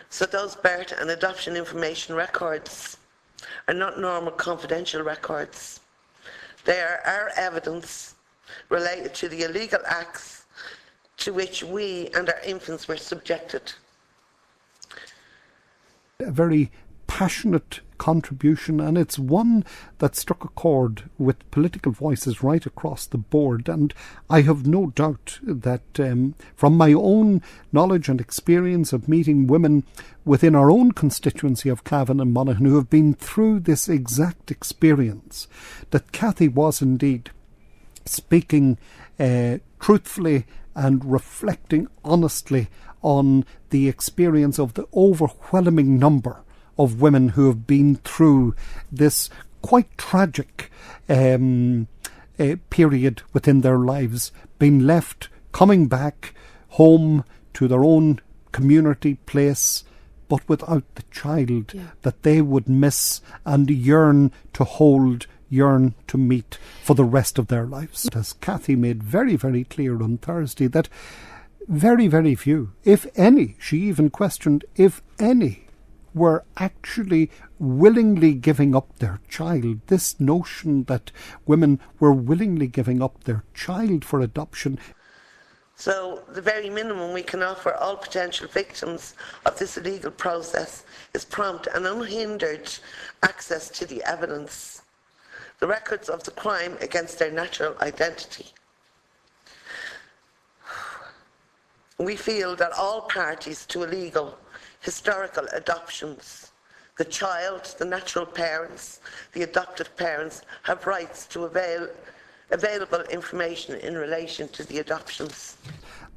So those birth and adoption information records are not normal confidential records. They are our evidence related to the illegal acts to which we and our infants were subjected. A very passionate contribution, and it's one that struck a chord with political voices right across the board. And I have no doubt that from my own knowledge and experience of meeting women within our own constituency of Cavan and Monaghan who have been through this exact experience, that Cathy was indeed speaking truthfully and reflecting honestly on the experience of the overwhelming number of women who have been through this quite tragic period within their lives, being left, coming back home to their own community place, but without the child that they would miss and yearn to hold, yearn to meet for the rest of their lives. As Cathy made very, very clear on Thursday, that very, very few, if any, she even questioned if any, were actually willingly giving up their child. This notion that women were willingly giving up their child for adoption. So the very minimum we can offer all potential victims of this illegal process is prompt and unhindered access to the evidence, the records of the crime against their natural identity. We feel that all parties to illegal historical adoptions, the child, the natural parents, the adoptive parents, have rights to available information in relation to the adoptions.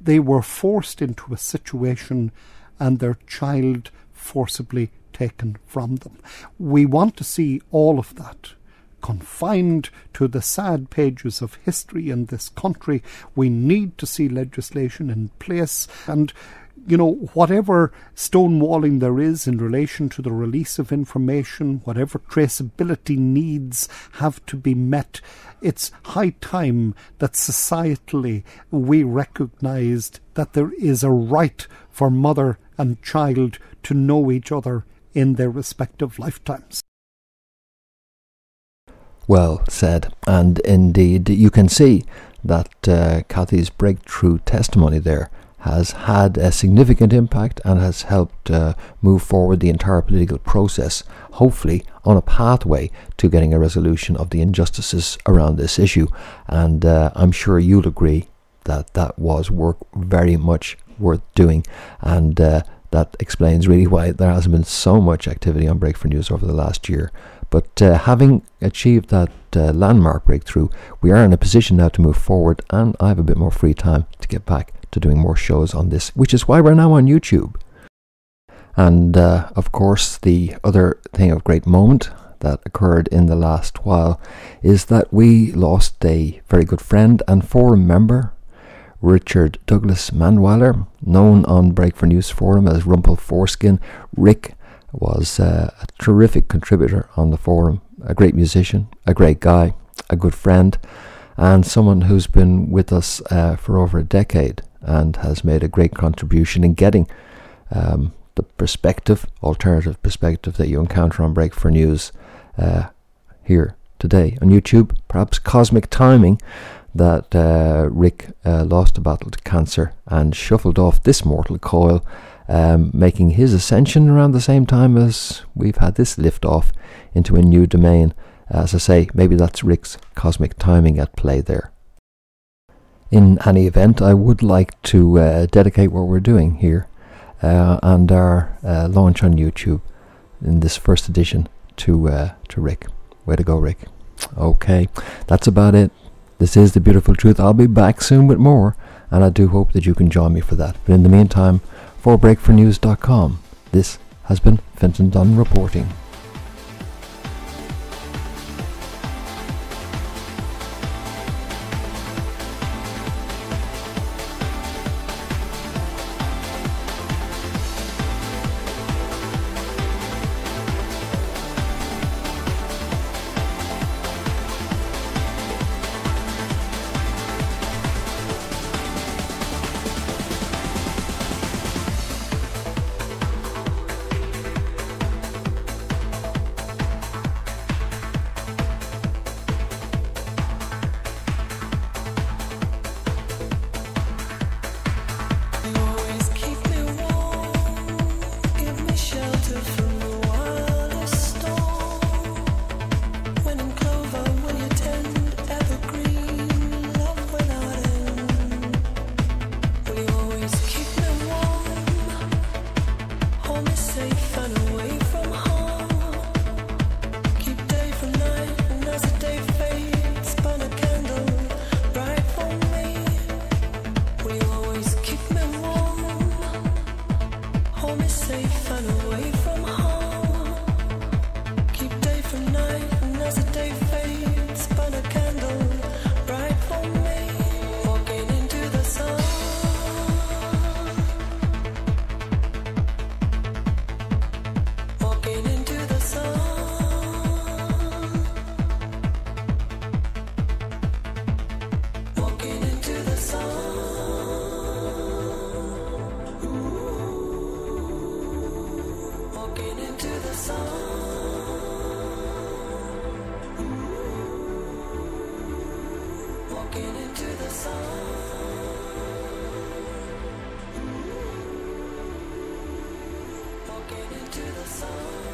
They were forced into a situation and their child forcibly taken from them. We want to see all of that confined to the sad pages of history in this country. We need to see legislation in place, and whatever stonewalling there is in relation to the release of information, whatever traceability needs have to be met, it's high time that societally we recognised that there is a right for mother and child to know each other in their respective lifetimes. Well said, and indeed you can see that Cathy's breakthrough testimony there has had a significant impact and has helped move forward the entire political process, hopefully on a pathway to getting a resolution of the injustices around this issue. And I'm sure you'll agree that that was work very much worth doing, and that explains really why there hasn't been so much activity on Break for News over the last year. But having achieved that landmark breakthrough, we are in a position now to move forward, and I have a bit more free time to get back to doing more shows on this, which is why we're now on YouTube. And of course, the other thing of great moment that occurred in the last while is that we lost a very good friend and forum member, Richard Douglas Manweiler, known on Break for News forum as Rumple Foreskin. Rick was a terrific contributor on the forum, a great musician, a great guy, a good friend, and someone who's been with us for over a decade and has made a great contribution in getting the perspective, alternative perspective that you encounter on Break for News here today on YouTube. Perhaps cosmic timing that Rick lost a battle to cancer and shuffled off this mortal coil, making his ascension around the same time as we've had this lift off into a new domain. As I say, maybe that's Rick's cosmic timing at play there. In any event, I would like to dedicate what we're doing here and our launch on YouTube in this first edition to Rick. Way to go, Rick. Okay, that's about it. This is The Beautiful Truth. I'll be back soon with more, and I do hope that you can join me for that. But in the meantime, for breakfornews.com, this has been Fintan Dunne reporting. Walking into the sun. Walking into the sun.